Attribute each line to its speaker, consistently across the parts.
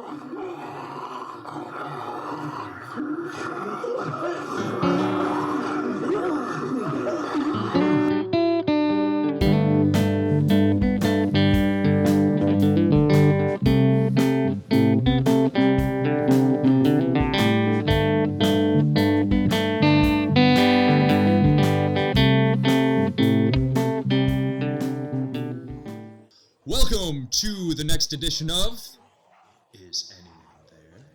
Speaker 1: Welcome to the next edition of Is Anyone There?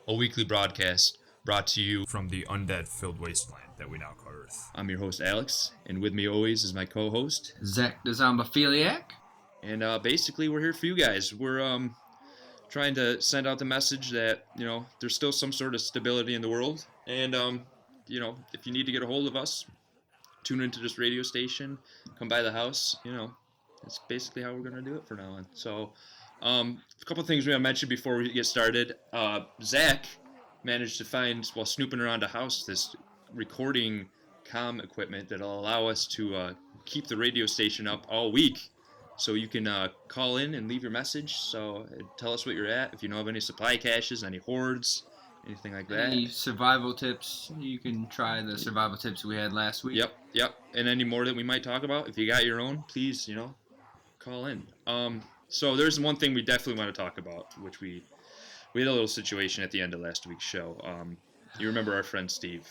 Speaker 1: A weekly broadcast brought to you
Speaker 2: from the undead-filled wasteland that we now call Earth.
Speaker 1: I'm your host, Alex, and with me always is my co-host,
Speaker 3: Zach the Zombophiliac.
Speaker 1: And basically, we're here for you guys. We're trying to send out the message that, there's still some sort of stability in the world. And, if you need to get a hold of us, tune into this radio station, come by the house, That's basically how we're going to do it for now on. So, a couple of things we want to mention before we get started. Zach managed to find, while snooping around the house, this recording comm equipment that'll allow us to keep the radio station up all week. So you can call in and leave your message. So tell us what you're at. If you know of any supply caches, any hordes, anything like that.
Speaker 3: Any survival tips, you can try the survival tips we had last week.
Speaker 1: Yep. And any more that we might talk about. If you got your own, please, call in. So there's one thing we definitely want to talk about, which we had a little situation at the end of last week's show. You remember our friend Steve?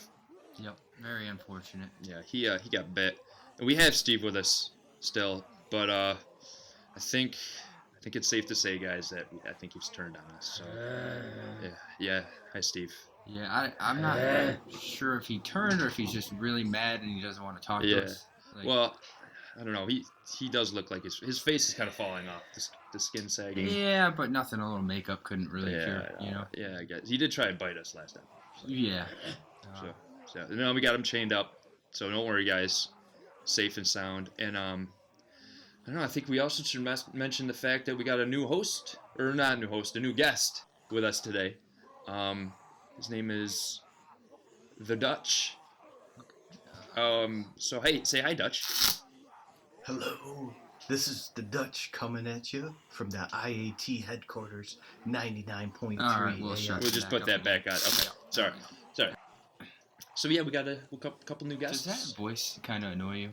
Speaker 3: Yep, very unfortunate.
Speaker 1: Yeah, he got bit, and we have Steve with us still, but I think it's safe to say, guys, that I think he's turned on us. So yeah. Hi, Steve.
Speaker 3: Yeah, I'm not sure if he turned or if he's just really mad and he doesn't want to talk to us.
Speaker 1: Well, I don't know. He does look like his face is kind of falling off. The skin sagging.
Speaker 3: Yeah, but nothing a little makeup couldn't really cure,
Speaker 1: Yeah, I guess. He did try and bite us last time. So.
Speaker 3: Yeah.
Speaker 1: So we got him chained up. So don't worry, guys. Safe and sound. And I don't know. I think we also should mention the fact that we got a new host, or not a new host, a new guest with us today. His name is the Dutch. So hey, say hi, Dutch.
Speaker 4: Hello, this is the Dutch coming at you from the IAT headquarters, 99.3.
Speaker 3: All right, we'll
Speaker 1: just put that back on. Okay, sorry. So yeah, we got a couple new guests.
Speaker 3: Does that voice kind of annoy you?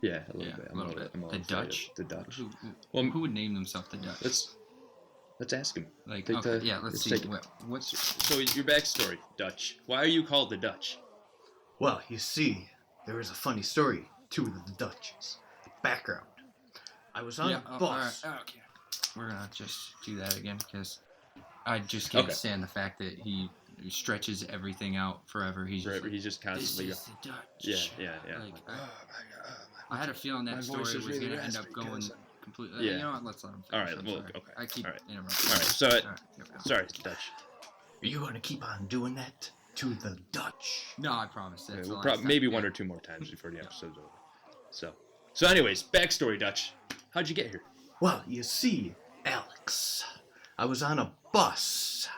Speaker 1: Yeah, a little bit.
Speaker 3: A little bit. The Dutch?
Speaker 1: The Dutch.
Speaker 3: Who would name themselves the Dutch?
Speaker 1: Let's ask him.
Speaker 3: Let's see.
Speaker 1: So your backstory, Dutch. Why are you called the Dutch?
Speaker 4: Well, you see, there is a funny story to the Dutches. Background. I was on a bus.
Speaker 3: All right. Okay. We're going to just do that again because I just can't stand the fact that he stretches everything out forever. He's just
Speaker 1: constantly.
Speaker 3: This is the Dutch.
Speaker 1: Yeah.
Speaker 3: I had a feeling that story was going to end up going completely.
Speaker 1: Yeah.
Speaker 3: You know what? Let's let him finish.
Speaker 1: All right. Well,
Speaker 3: sorry.
Speaker 1: okay.
Speaker 3: I keep interrupting.
Speaker 1: All right. Sorry, Dutch.
Speaker 4: Are you going to keep on doing that to the Dutch?
Speaker 3: No, I promise. That's
Speaker 1: maybe one or two more times before the episode's over. So anyways, backstory, Dutch. How'd you get here?
Speaker 4: Well, you see, Alex, I was on a bus,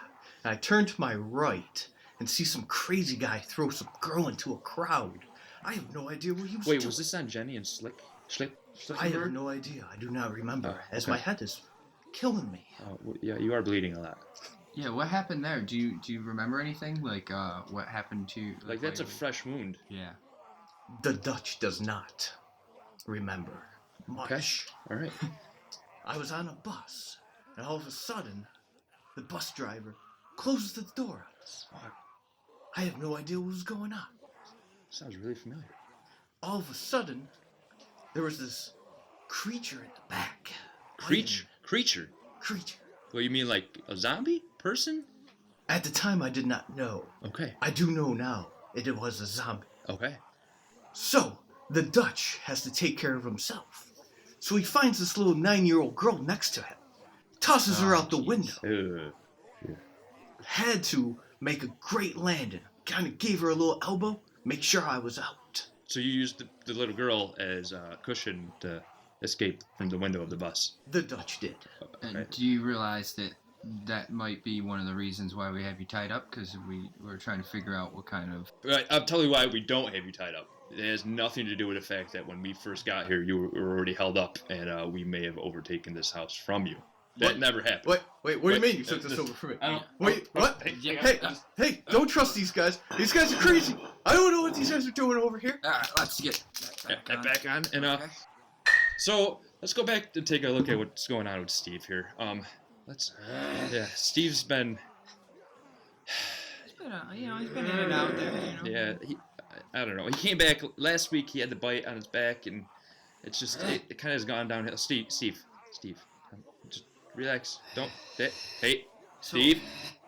Speaker 4: and I turned to my right and see some crazy guy throw some girl into a crowd. I have no idea what he was doing.
Speaker 1: Wait, was this on Jenny and Slick?
Speaker 4: I have no idea. I do not remember, as my head is killing me.
Speaker 1: Yeah, you are bleeding a lot.
Speaker 3: Yeah, what happened there? Do you remember anything? Like, what happened to...
Speaker 1: Like that's a fresh wound.
Speaker 3: Yeah.
Speaker 4: The Dutch does not remember much.
Speaker 1: Okay. All right.
Speaker 4: I was on a bus, and all of a sudden, the bus driver closes the door on us. I have no idea what was going on.
Speaker 1: Sounds really familiar.
Speaker 4: All of a sudden, there was this creature in the back.
Speaker 1: Creature?
Speaker 4: Creature.
Speaker 1: Well, you mean like a zombie person?
Speaker 4: At the time, I did not know.
Speaker 1: Okay.
Speaker 4: I do know now. It was a zombie.
Speaker 1: Okay.
Speaker 4: So, the Dutch has to take care of himself. So he finds this little 9-year-old girl next to him. Tosses her out the window. Had to make a great landing. Kind of gave her a little elbow. Make sure I was out.
Speaker 1: So you used the little girl as a cushion to escape from the window of the bus?
Speaker 4: The Dutch did.
Speaker 3: And do you realize that might be one of the reasons why we have you tied up? Because we're trying to figure out what kind of...
Speaker 1: Right, I'll tell you why we don't have you tied up. It has nothing to do with the fact that when we first got here, you were already held up, and we may have overtaken this house from you. That never happened.
Speaker 4: Wait, what do you mean you took this over from me?
Speaker 3: I don't-
Speaker 4: Wait, what?
Speaker 3: Yeah.
Speaker 4: Hey, don't trust these guys. These guys are crazy. I don't know what these guys are doing over here.
Speaker 3: All right, let's get
Speaker 1: Back on. And so let's go back and take a look at what's going on with Steve here. Steve's been.
Speaker 3: He's been in and out there.
Speaker 1: Yeah, I don't know. He came back last week. He had the bite on his back, and it's just it kind of has gone downhill. Steve, just relax. Don't. Hey, Steve.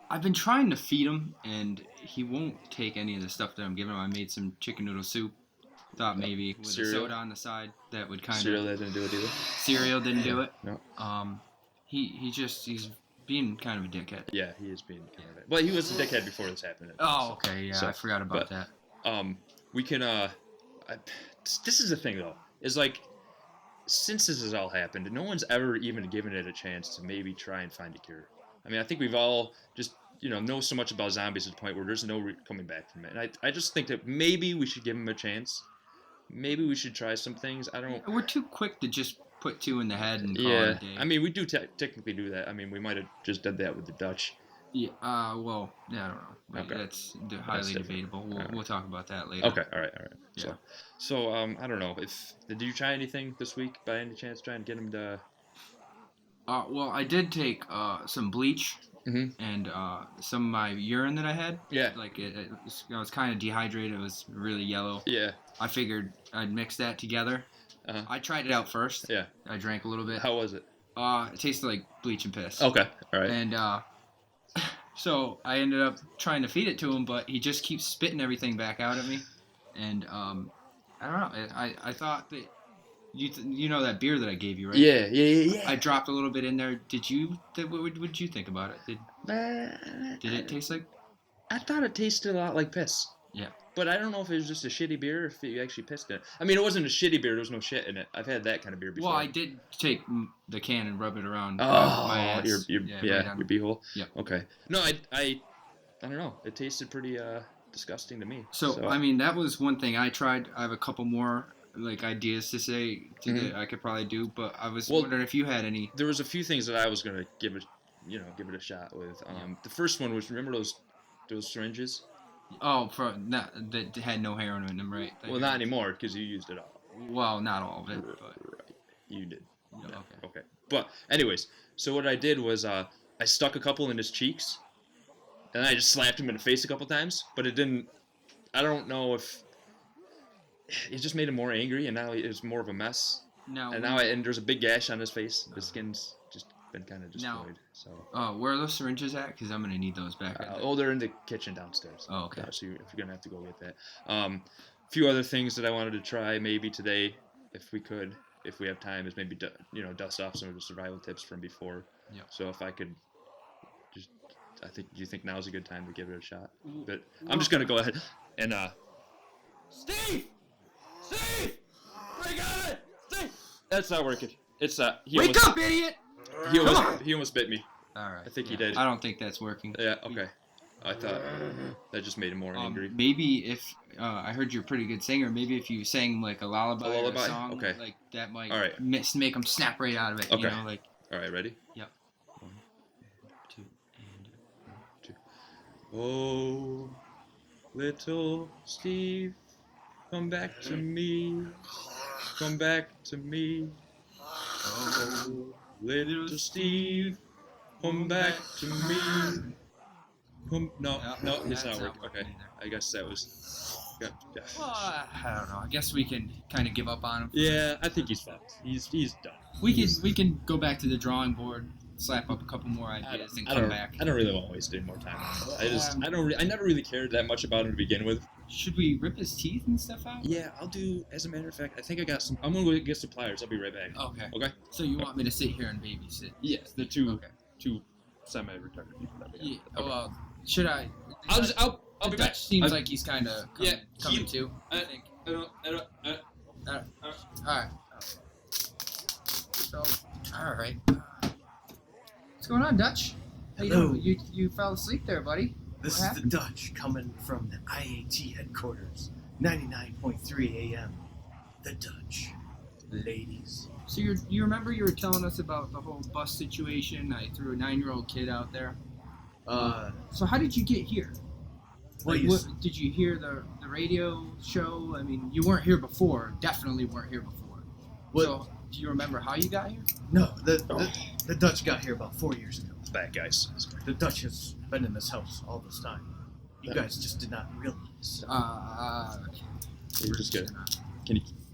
Speaker 3: I've been trying to feed him, and he won't take any of the stuff that I'm giving him. I made some chicken noodle soup. Thought maybe with
Speaker 1: Cereal.
Speaker 3: a soda on the side that would kind
Speaker 1: Cereal
Speaker 3: of.
Speaker 1: that didn't do it either.
Speaker 3: Cereal didn't do it.
Speaker 1: No.
Speaker 3: He's being kind of a dickhead.
Speaker 1: Yeah, he is being kind of. Well, he was a dickhead before this happened.
Speaker 3: Oh, okay, yeah,
Speaker 1: So,
Speaker 3: I forgot about
Speaker 1: but,
Speaker 3: that.
Speaker 1: We can this is the thing though, is like since this has all happened, no one's ever even given it a chance to maybe try and find a cure. I mean, I think we've all just know so much about zombies to the point where there's no coming back from it. And I just think that maybe we should give them a chance. Maybe we should try some things. I don't.
Speaker 3: We're too quick to just put two in the head and call it
Speaker 1: Yeah,
Speaker 3: a day.
Speaker 1: I mean, we do technically do that. I mean, we might have just done that with the Dutch.
Speaker 3: Yeah. Well, yeah, I don't know. But
Speaker 1: Okay.
Speaker 3: That's highly
Speaker 1: different.
Speaker 3: debatable.
Speaker 1: Alright.
Speaker 3: We'll talk about that later.
Speaker 1: Okay, all right.
Speaker 3: Yeah.
Speaker 1: So I don't know if did you try anything this week by any chance? Try and get him to.
Speaker 3: Well, I did take some bleach
Speaker 1: Mhm.
Speaker 3: and some of my urine that I had.
Speaker 1: Yeah.
Speaker 3: Like I was kind of dehydrated. It was really yellow.
Speaker 1: Yeah.
Speaker 3: I figured I'd mix that together.
Speaker 1: Uh-huh.
Speaker 3: I tried it out first.
Speaker 1: Yeah.
Speaker 3: I drank a little bit.
Speaker 1: How was it?
Speaker 3: It tasted like bleach and piss.
Speaker 1: Okay. All right.
Speaker 3: And so I ended up trying to feed it to him, but he just keeps spitting everything back out at me. And I don't know. I thought that you know that beer that I gave you, right?
Speaker 1: Yeah.
Speaker 3: I dropped a little bit in there. What did you think about it? Did it taste like?
Speaker 1: I thought it tasted a lot like piss.
Speaker 3: Yeah.
Speaker 1: But I don't know if it was just a shitty beer or if you actually pissed in it. I mean, it wasn't a shitty beer. There was no shit in it. I've had that kind of beer before.
Speaker 3: Well, I did take the can and rub it around
Speaker 1: Oh,
Speaker 3: my ass.
Speaker 1: your
Speaker 3: right on-
Speaker 1: beehole.
Speaker 3: Yeah.
Speaker 1: Okay. No, I don't know. It tasted pretty disgusting to me.
Speaker 3: So I mean, that was one thing I tried. I have a couple more like ideas to say
Speaker 1: Mhm.
Speaker 3: that I could probably do, but I was
Speaker 1: Well,
Speaker 3: wondering if you had any.
Speaker 1: there was a few things that I was gonna give it a shot with. The first one was, remember those syringes?
Speaker 3: Oh, that had no heroin in them, right?
Speaker 1: Well, not anymore because you used it all.
Speaker 3: Well, not all of it, but
Speaker 1: Right. You did.
Speaker 3: yeah,
Speaker 1: Yeah,
Speaker 3: okay.
Speaker 1: Okay. But anyways, so what I did was I stuck a couple in his cheeks, and I just slapped him in the face a couple times. But it didn't. I don't know if it just made him more angry, and now it's more of a mess.
Speaker 3: Now,
Speaker 1: And there's a big gash on his face. The skin's just been kind of destroyed. So.
Speaker 3: where are those syringes at? Because I'm gonna need those back.
Speaker 1: They're in the kitchen downstairs.
Speaker 3: Oh, okay.
Speaker 1: So you're gonna have to go get that. A few other things that I wanted to try maybe today, if we have time, is maybe dust off some of the survival tips from before.
Speaker 3: Yeah.
Speaker 1: So if I could, do you think now's a good time to give it a shot? But I'm just gonna go ahead and Steve, I got it. Steve, that's not working. It's
Speaker 3: Wake up, idiot!
Speaker 1: He almost bit me.
Speaker 3: All right.
Speaker 1: I think he did.
Speaker 3: I don't think that's working.
Speaker 1: Yeah. Okay. I thought that just made him more angry.
Speaker 3: Maybe if I heard you're a pretty good singer, maybe if you sang like a lullaby, or
Speaker 1: lullaby?
Speaker 3: a song,
Speaker 1: Okay.
Speaker 3: like that might
Speaker 1: All right.
Speaker 3: make them snap right out of it.
Speaker 1: Okay.
Speaker 3: You know, like
Speaker 1: All right, ready?
Speaker 3: Yep.
Speaker 1: 1,
Speaker 3: 2 and
Speaker 1: 2. Oh, little Steve, come back to me. Come back to me. Oh, little Steve, come back to me. No, it's not working. Okay, I guess that was. Yeah.
Speaker 3: Well, I don't know. I guess we can kind of give up on him.
Speaker 1: Yeah, I think he's fucked. He's done.
Speaker 3: We can go back to the drawing board, slap up a couple more ideas, and come back.
Speaker 1: I don't really want to waste any more time on it. I never really cared that much about him to begin with.
Speaker 3: Should we rip his teeth and stuff out?
Speaker 1: Yeah, I'll do. As a matter of fact, I think I got some. I'm gonna go get some pliers. I'll be right back.
Speaker 3: Okay.
Speaker 1: Okay.
Speaker 3: So you want me to sit here and babysit?
Speaker 1: Yes, the two
Speaker 3: Okay.
Speaker 1: semi-retarded people that we
Speaker 3: Yeah.
Speaker 1: have. Okay.
Speaker 3: Well, should I?
Speaker 1: I'll
Speaker 3: The
Speaker 1: be
Speaker 3: Dutch
Speaker 1: back.
Speaker 3: seems like he's kind of coming
Speaker 1: he-
Speaker 3: too. I think. All right. So, all right. What's going on, Dutch? How you
Speaker 4: Hello.
Speaker 3: doing? You fell asleep there, buddy.
Speaker 4: This
Speaker 3: What
Speaker 4: is the Dutch coming from the IAT headquarters, 99.3 AM. The Dutch. ladies.
Speaker 3: So you remember you were telling us about the whole bus situation? I threw a 9-year-old kid out there. So how did you get here?
Speaker 4: What
Speaker 3: Like,
Speaker 4: you
Speaker 3: what, did you hear the radio show? I mean, you weren't here before. Definitely weren't here before.
Speaker 4: What?
Speaker 3: So do you remember how you got here?
Speaker 4: No, the Dutch got here about 4 years ago.
Speaker 1: Bad guys.
Speaker 4: The Dutch has been in this house all this time. You guys just did not realize.
Speaker 3: Okay.
Speaker 1: We're just good.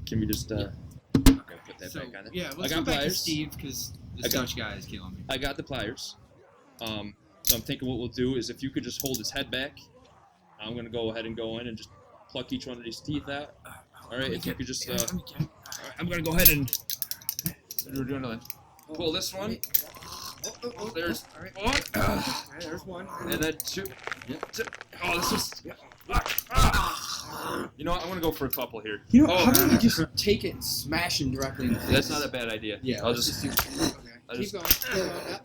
Speaker 1: Can we just
Speaker 3: Yeah.
Speaker 1: okay, put that
Speaker 3: So,
Speaker 1: back on it?
Speaker 3: yeah,
Speaker 1: I
Speaker 3: let's
Speaker 1: got
Speaker 3: go back to
Speaker 1: pliers.
Speaker 3: Steve because this Dutch guy is killing me.
Speaker 1: I got the pliers. So I'm thinking what we'll do is if you could just hold his head back, I'm gonna go ahead and go in and just pluck each one of these teeth out. All right, if you could just. All right, I'm gonna go ahead and. We're doing another. Pull this one. There's one.
Speaker 3: There's one.
Speaker 1: And then two. Two. Oh, this is. You know what? I'm gonna go for a couple here.
Speaker 3: You know,
Speaker 1: Oh,
Speaker 3: how about we just take it and smash him directly in the face?
Speaker 1: That's not a bad idea.
Speaker 3: Yeah,
Speaker 1: I'll
Speaker 3: let's
Speaker 1: just.
Speaker 3: do okay.
Speaker 1: I'll
Speaker 3: Keep
Speaker 1: just-
Speaker 3: going. Keep going. Yeah.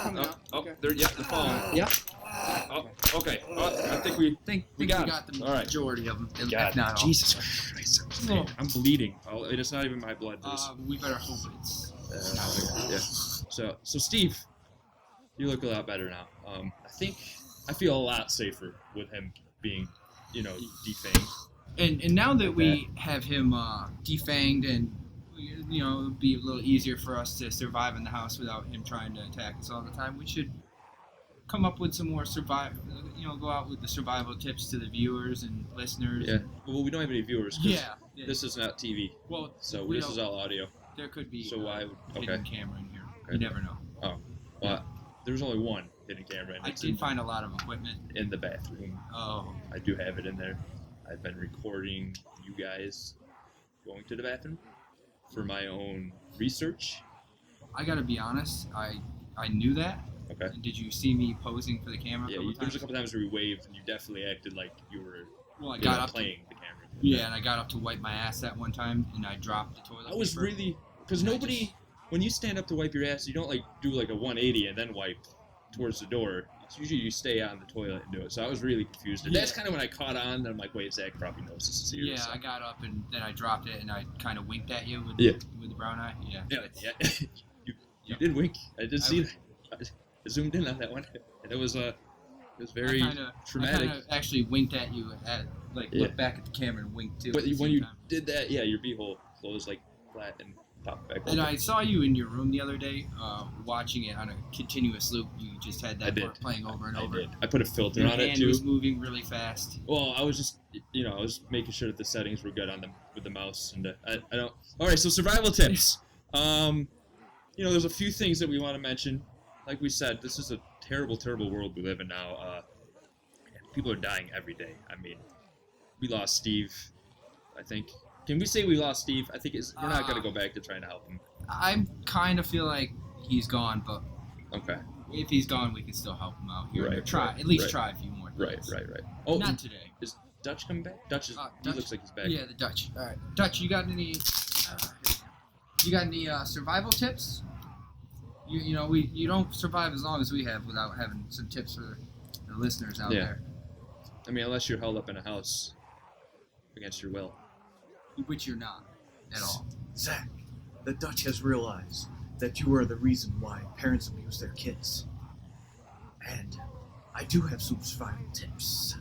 Speaker 3: Coming out.
Speaker 1: Oh,
Speaker 3: Okay.
Speaker 1: they're falling.
Speaker 3: Yeah.
Speaker 1: Oh, okay. I think we
Speaker 3: Think
Speaker 1: We
Speaker 3: we
Speaker 1: got
Speaker 3: got the
Speaker 1: All right.
Speaker 3: majority of them.
Speaker 1: got
Speaker 3: If not all.
Speaker 1: Jesus Christ.
Speaker 3: Oh.
Speaker 1: I'm bleeding. It's not even my blood.
Speaker 3: We better hope it's.
Speaker 1: Yeah. So Steve, you look a lot better now. I feel a lot safer with him being, defanged.
Speaker 3: And now that we have him defanged and it'll be a little easier for us to survive in the house without him trying to attack us all the time, we should come up with some more go out with the survival tips to the viewers and listeners.
Speaker 1: Yeah. Well, we don't have any viewers. 'cause
Speaker 3: Yeah.
Speaker 1: This is not TV,
Speaker 3: Well,
Speaker 1: so
Speaker 3: we
Speaker 1: this
Speaker 3: don't-
Speaker 1: is all audio.
Speaker 3: there could be
Speaker 1: So why?
Speaker 3: hidden
Speaker 1: Okay.
Speaker 3: camera in here.
Speaker 1: Okay.
Speaker 3: You never know.
Speaker 1: Well, there's only one hidden camera, and
Speaker 3: I
Speaker 1: it's
Speaker 3: did find a lot of equipment.
Speaker 1: in the bathroom.
Speaker 3: Oh.
Speaker 1: I do have it in there. I've been recording you guys going to the bathroom for my own research.
Speaker 3: I gotta be honest, I knew that.
Speaker 1: Okay.
Speaker 3: Did you see me posing for the camera?
Speaker 1: Yeah, there was a couple times where you waved and you definitely acted like you were
Speaker 3: Well, I got up.
Speaker 1: playing the camera.
Speaker 3: Yeah, and I got up to wipe my ass that one time, and I dropped the toilet
Speaker 1: I was
Speaker 3: paper.
Speaker 1: really because
Speaker 3: And I
Speaker 1: nobody when you stand up to wipe your ass, you don't do a 180 and then wipe towards the door. It's usually you stay on the toilet and do it. So I was really confused. And that's
Speaker 3: Yeah.
Speaker 1: kind of when I caught on. And I'm like, wait, Zach probably knows this is serious.
Speaker 3: Yeah, I got up and then I dropped it, and I kind of winked at you with
Speaker 1: Yeah.
Speaker 3: with the brown eye. Yeah.
Speaker 1: Yeah. you
Speaker 3: Yeah.
Speaker 1: did wink. I did
Speaker 3: I
Speaker 1: see that. I zoomed in on that one, and it was very
Speaker 3: I
Speaker 1: traumatic.
Speaker 3: kind of actually winked at you
Speaker 1: Yeah.
Speaker 3: looked back at the camera and winked too.
Speaker 1: But
Speaker 3: at the
Speaker 1: when
Speaker 3: same
Speaker 1: you
Speaker 3: time.
Speaker 1: did that, yeah, your beehole closed flat and popped back.
Speaker 3: And
Speaker 1: open.
Speaker 3: I saw you in your room the other day, watching it on a continuous loop. You just had
Speaker 1: I
Speaker 3: that
Speaker 1: did.
Speaker 3: part playing over and
Speaker 1: I
Speaker 3: over.
Speaker 1: did. I put a filter
Speaker 3: Your
Speaker 1: on it
Speaker 3: hand
Speaker 1: too.
Speaker 3: was moving really fast.
Speaker 1: Well, I was just, I was making sure that the settings were good on with the mouse, and I don't. All right, so survival tips. There's a few things that we want to mention. Like we said, this is a terrible, terrible world we live in now. People are dying every day. I mean, we lost Steve. I think. Can we say we lost Steve? I think we're not gonna go back to trying to help him.
Speaker 3: I kind of feel like he's gone, but
Speaker 1: Okay.
Speaker 3: if he's gone, we can still help him out here.
Speaker 1: Right,
Speaker 3: Or try
Speaker 1: right,
Speaker 3: at least
Speaker 1: right.
Speaker 3: try a few more.
Speaker 1: Right.
Speaker 3: things.
Speaker 1: Right. Right. Oh,
Speaker 3: Not today.
Speaker 1: is Dutch coming back? Dutch is. He
Speaker 3: Dutch?
Speaker 1: looks like he's back.
Speaker 3: Yeah, the Dutch. All right, Dutch. You got any? You got any survival tips? You don't survive as long as we have without having some tips for the listeners out
Speaker 1: Yeah.
Speaker 3: there,
Speaker 1: I mean, unless you're held up in a house against your will.
Speaker 3: which you're not at all.
Speaker 4: Zach, the Dutch has realized that you are the reason why parents abuse their kids. And I do have some survival tips.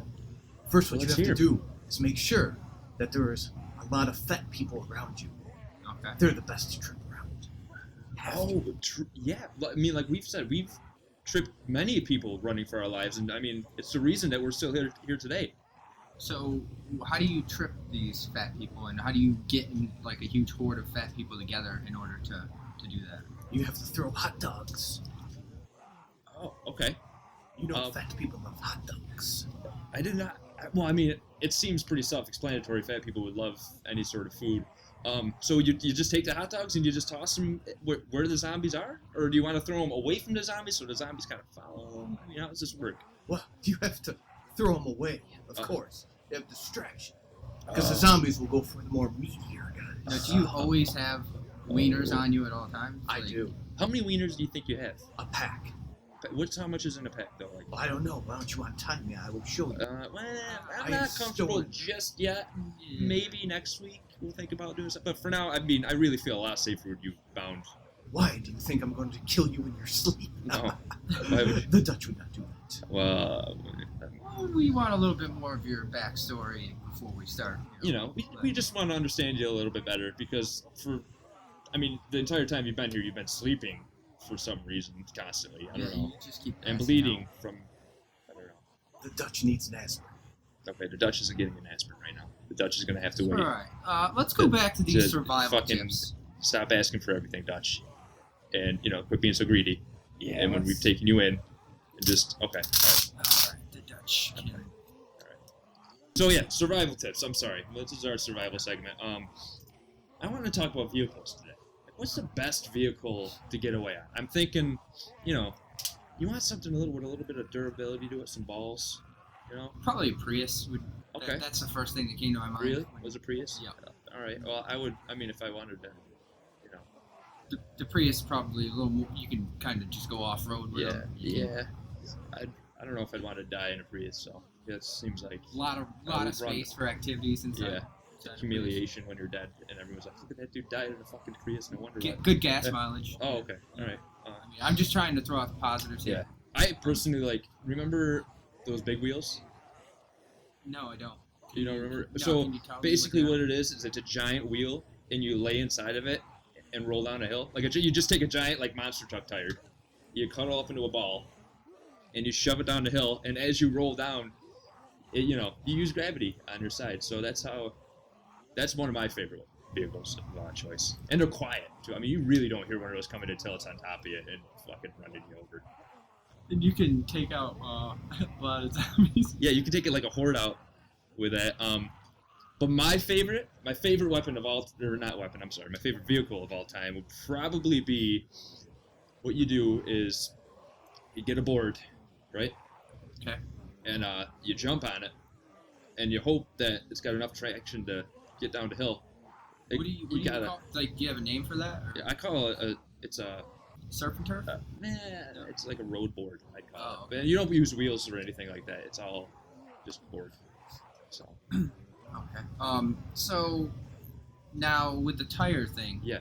Speaker 4: First, what
Speaker 1: Let's
Speaker 4: you
Speaker 1: hear.
Speaker 4: have to do is make sure that there is a lot of fat people around you.
Speaker 3: Okay.
Speaker 4: They're the best to trip around.
Speaker 1: Yeah. I mean, like we've said, we've tripped many people running for our lives, and I mean, it's the reason that we're still here today.
Speaker 3: So, how do you trip these fat people, and how do you get in, a huge horde of fat people together in order to do that?
Speaker 4: You have to throw hot dogs.
Speaker 1: Oh, okay.
Speaker 4: You know fat people love hot dogs.
Speaker 1: I did not. Well, I mean, it seems pretty self-explanatory. Fat people would love any sort of food. So you just take the hot dogs and you just toss them where the zombies are, or do you want to throw them away from the zombies so the zombies kind of follow them? I mean, how does this work?
Speaker 4: Well, you have to throw them away, of
Speaker 1: Uh-huh.
Speaker 4: course. You have distraction. Because the zombies will go for the more meatier
Speaker 3: Now,
Speaker 4: guys.
Speaker 3: do you always have wieners on you at all times?
Speaker 4: I do.
Speaker 1: How many wieners do you think you have?
Speaker 4: A pack.
Speaker 1: How much is in a pack though? Like,
Speaker 4: Well, I don't know. Why don't you untie me? I will show you.
Speaker 1: well, I'm
Speaker 4: I
Speaker 1: not
Speaker 4: have
Speaker 1: comfortable
Speaker 4: stolen.
Speaker 1: just yet.
Speaker 3: Yeah.
Speaker 1: Maybe next week we'll think about doing something. But for now, I mean, I really feel a lot safer with you bound.
Speaker 4: Why do you think I'm going to kill you in your sleep?
Speaker 1: No. Why would you?
Speaker 4: The Dutch would not do that.
Speaker 1: Well,
Speaker 3: Well, we want a little bit more of your backstory before we start.
Speaker 1: you know, we just want to understand you a little bit better because the entire time you've been here, you've been sleeping for some reason constantly. I don't know.
Speaker 3: You just keep
Speaker 1: And
Speaker 3: passing
Speaker 1: bleeding
Speaker 3: out.
Speaker 1: from, I don't know.
Speaker 4: The Dutch needs an aspirin.
Speaker 1: Okay, the Dutch isn't getting an aspirin right now. The Dutch is going to have to
Speaker 3: All
Speaker 1: wait.
Speaker 3: right. Let's go back to these survival
Speaker 1: fucking
Speaker 3: tips.
Speaker 1: Stop asking for everything, Dutch. And, quit being so greedy.
Speaker 3: Yeah.
Speaker 1: And when we've taken you in, and just, okay. All right.
Speaker 3: All right, the Dutch.
Speaker 1: Okay. So yeah, survival tips. I'm sorry. This is our survival segment. I want to talk about vehicles today. Like, what's the best vehicle to get away on? I'm thinking, you want something with a little bit of durability to it, some balls,
Speaker 3: Probably a Prius would.
Speaker 1: Okay.
Speaker 3: That's the first thing that came to my mind.
Speaker 1: Really? Was it Prius?
Speaker 3: Yeah.
Speaker 1: All right. Well, if I wanted to,
Speaker 3: The Prius probably a little more. You can kind of just go off road with them.
Speaker 1: Yeah. I don't know if I'd want to die in a Prius, so it seems like
Speaker 3: A lot of
Speaker 1: run-
Speaker 3: space for activities inside.
Speaker 1: yeah,
Speaker 3: inside the
Speaker 1: humiliation when you're dead, and everyone's like, look at that dude died in a fucking Prius. No wonder.
Speaker 3: Prius.
Speaker 1: Why.
Speaker 3: Good gas mileage.
Speaker 1: Oh, okay. All right.
Speaker 3: I mean, I'm just trying to throw out the positives
Speaker 1: Yeah.
Speaker 3: here.
Speaker 1: I personally remember those big wheels?
Speaker 3: No, I don't.
Speaker 1: You don't remember?
Speaker 3: No,
Speaker 1: So
Speaker 3: can you tell me
Speaker 1: basically
Speaker 3: what
Speaker 1: what it is it's a giant wheel and you lay inside of it and roll down a hill. You just take a giant monster truck tire, you cut it off into a ball, and you shove it down the hill, and as you roll down, you use gravity on your side. So that's one of my favorite vehicles of choice. And they're quiet too. I mean, you really don't hear one of those coming until it's on top of you and fucking running you over.
Speaker 3: And you can take out a lot of zombies.
Speaker 1: Yeah, you can take it like a horde out with that. But my favorite weapon of all, or not weapon, I'm sorry, my favorite vehicle of all time would probably be, what you do is you get a board, right?
Speaker 3: Okay.
Speaker 1: And you jump on it, and you hope that it's got enough traction to get down the hill.
Speaker 3: What do you call? Like, do you have a name for that? Or
Speaker 1: Yeah, I call it it's a.
Speaker 3: surf and turf?
Speaker 1: It's like a road board, I call
Speaker 3: Oh.
Speaker 1: it. And you don't use wheels or anything like that. It's all just board. So.
Speaker 3: Okay. So now with the tire thing.
Speaker 1: Yeah.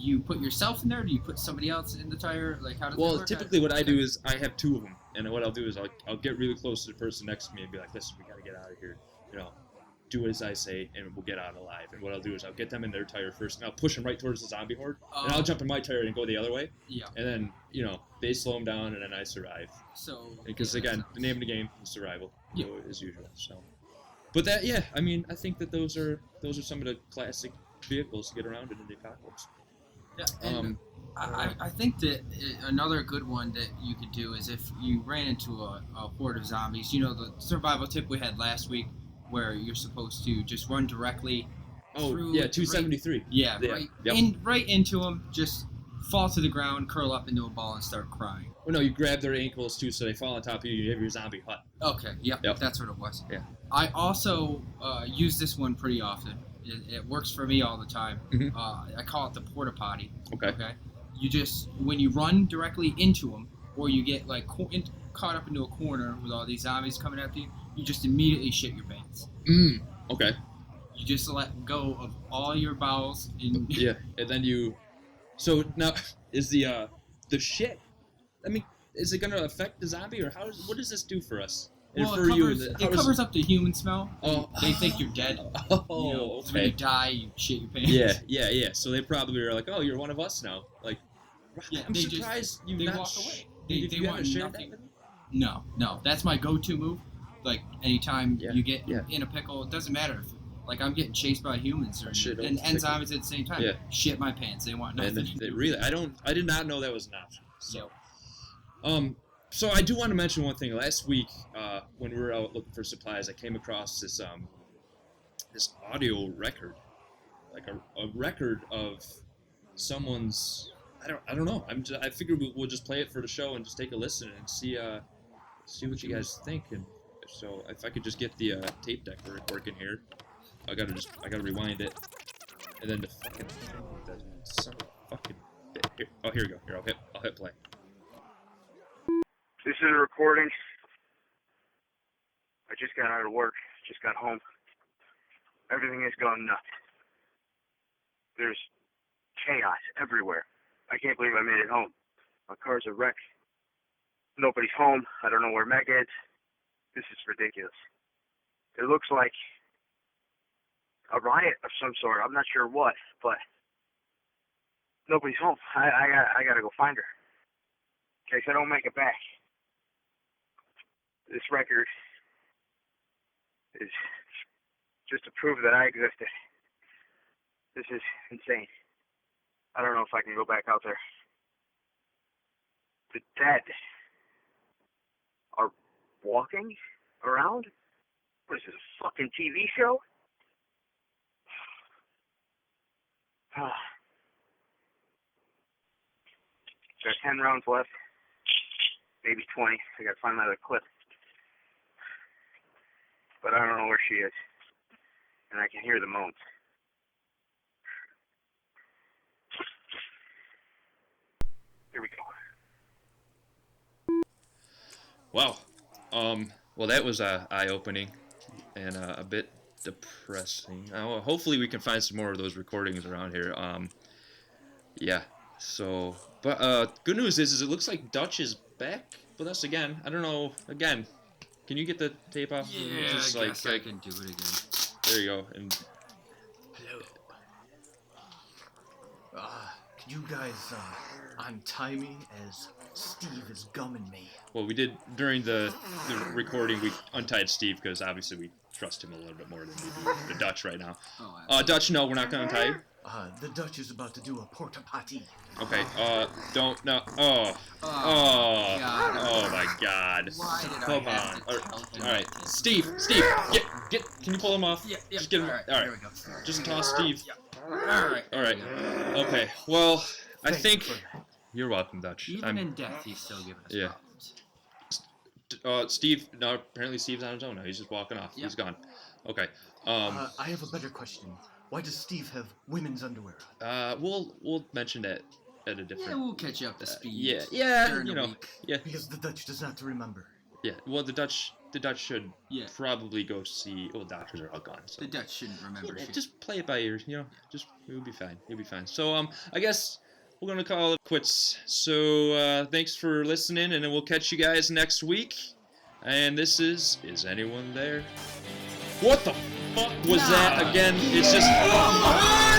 Speaker 3: You put yourself in there? Do you put somebody else in the tire? Like, how does it
Speaker 1: Well,
Speaker 3: work?
Speaker 1: typically what I do is I have two of them, and what I'll do is I'll get really close to the person next to me and be like, listen, we gotta get out of here, do as I say, and we'll get out alive. And what I'll do is I'll get them in their tire first, and I'll push them right towards the zombie horde, and I'll jump in my tire and go the other way,
Speaker 3: Yeah.
Speaker 1: and then, they slow them down, and then I survive.
Speaker 3: So.
Speaker 1: Because,
Speaker 3: yeah,
Speaker 1: again,
Speaker 3: that
Speaker 1: the name of the game is survival,
Speaker 3: Yeah.
Speaker 1: as usual, so. But that, yeah, I mean, I think that those are some of the classic vehicles to get around in the apocalypse.
Speaker 3: Yeah, and I think that another good one that you could do is if you ran into a horde of zombies. The survival tip we had last week, where you're supposed to just run directly.
Speaker 1: Oh,
Speaker 3: through,
Speaker 1: yeah, 273.
Speaker 3: Yeah,
Speaker 1: Yeah,
Speaker 3: right,
Speaker 1: yep.
Speaker 3: right into them. Just fall to the ground, curl up into a ball, and start crying.
Speaker 1: Well, no, you grab their ankles, too, so they fall on top of you, you have your zombie hut.
Speaker 3: Okay, yep,
Speaker 1: Yep.
Speaker 3: that's what it was.
Speaker 1: Yeah.
Speaker 3: I also use this one pretty often. It works for me all the time.
Speaker 1: Mhm.
Speaker 3: I call it the porta potty.
Speaker 1: Okay.
Speaker 3: Okay. You just when you run directly into them, or you get caught up into a corner with all these zombies coming after you, you just immediately shit your pants.
Speaker 1: Okay.
Speaker 3: You just let go of all your bowels. And
Speaker 1: Yeah, and then you. So now, is the shit? I mean, is it gonna affect the zombie, or what does this do for us? And
Speaker 3: Well,
Speaker 1: for
Speaker 3: it
Speaker 1: you,
Speaker 3: covers, it covers up the human smell.
Speaker 1: Oh.
Speaker 3: They think you're dead.
Speaker 1: Oh,
Speaker 3: So when you
Speaker 1: okay.
Speaker 3: die, you shit your pants.
Speaker 1: Yeah. So they probably are like, oh, you're one of us now. Like,
Speaker 3: Yeah,
Speaker 1: I'm
Speaker 3: they just-
Speaker 1: surprised you
Speaker 3: they
Speaker 1: not.
Speaker 3: walk away.
Speaker 1: You
Speaker 3: They
Speaker 1: haven't
Speaker 3: want
Speaker 1: shared
Speaker 3: nothing.
Speaker 1: that with me?
Speaker 3: No, that's my go-to move. Like anytime
Speaker 1: Yeah,
Speaker 3: you get
Speaker 1: yeah.
Speaker 3: in a pickle, it doesn't matter if I'm getting chased by humans or
Speaker 1: Shit,
Speaker 3: and
Speaker 1: pickle.
Speaker 3: zombies at the same time.
Speaker 1: Yeah.
Speaker 3: Shit my pants. They want
Speaker 1: And
Speaker 3: nothing.
Speaker 1: they really, I did not know that was an option.
Speaker 3: So
Speaker 1: So I do want to mention one thing. Last week, when we were out looking for supplies, I came across this audio record, like a record of someone's. I don't know. I figured we'll just play it for the show and just take a listen and see what you guys think. And so if I could just get the tape deck working here, I gotta rewind it, and then the fucking some fucking bit. Here. Oh, here we go. Here, I'll hit play.
Speaker 5: This is a recording. I just got out of work. Just got home. Everything has gone nuts. There's chaos everywhere. I can't believe I made it home. My car's a wreck. Nobody's home. I don't know where Meg is. This is ridiculous. It looks like a riot of some sort. I'm not sure what, but nobody's home. I gotta go find her. In case I don't make it back. This record is just to prove that I existed. This is insane. I don't know if I can go back out there. The dead are walking around? What is this, a fucking TV show? Got 10 rounds left. Maybe 20. I gotta find another clip. But I don't know where she is. And I can hear the moans. Here we go.
Speaker 1: Wow. Well, that was eye-opening and a bit depressing. Hopefully we can find some more of those recordings around here. Yeah. So, but good news is it looks like Dutch is back with us again. I don't know. Again, can you get the tape off?
Speaker 3: Yeah,
Speaker 1: Just
Speaker 3: I guess I can do it again.
Speaker 1: There you go. And
Speaker 4: Hello. Could you guys untie me as Steve is gumming me?
Speaker 1: well, we did during the recording. We untied Steve because obviously we trust him a little bit more than we do the Dutch right now.
Speaker 3: Oh,
Speaker 1: Dutch, no, we're not gonna untie you.
Speaker 4: The Dutch is about to do a porta potty.
Speaker 1: Okay. Don't no. Oh.
Speaker 3: God.
Speaker 1: Oh my God.
Speaker 3: Why did
Speaker 1: Come
Speaker 3: I have
Speaker 1: on.
Speaker 3: to
Speaker 1: All
Speaker 3: tell him
Speaker 1: right,
Speaker 3: that?
Speaker 1: Steve. Get. Can you pull him off?
Speaker 3: Yeah.
Speaker 1: Just get him.
Speaker 3: All right.
Speaker 1: All right.
Speaker 3: There we go.
Speaker 1: Just toss Steve.
Speaker 3: All right.
Speaker 1: All right. Okay. Well, I
Speaker 4: Thank
Speaker 1: think
Speaker 4: you for that.
Speaker 1: you're welcome, Dutch.
Speaker 3: Even in death, he's still giving us
Speaker 1: Yeah.
Speaker 3: problems.
Speaker 1: Steve. No, apparently Steve's on his own now. He's just walking off.
Speaker 3: Yep.
Speaker 1: He's gone. Okay.
Speaker 4: I have a better question. Why does Steve have women's underwear on?
Speaker 1: We'll mention that at a
Speaker 3: Yeah,
Speaker 1: different.
Speaker 3: we'll catch you up to speed.
Speaker 1: Yeah.
Speaker 3: during
Speaker 1: You
Speaker 3: the
Speaker 1: know.
Speaker 3: week.
Speaker 1: Yeah.
Speaker 4: Because the Dutch does not remember.
Speaker 1: Yeah. Well, the Dutch should
Speaker 3: Yeah.
Speaker 1: probably go see. Well, doctors are all gone. So.
Speaker 3: The Dutch shouldn't remember
Speaker 1: Yeah,
Speaker 3: shit.
Speaker 1: just play it by ear, you know. Just it'll be fine. It'll be fine. So I guess we're gonna call it quits. So thanks for listening, and then we'll catch you guys next week. And this is anyone there? What the fuck was that again? It's just.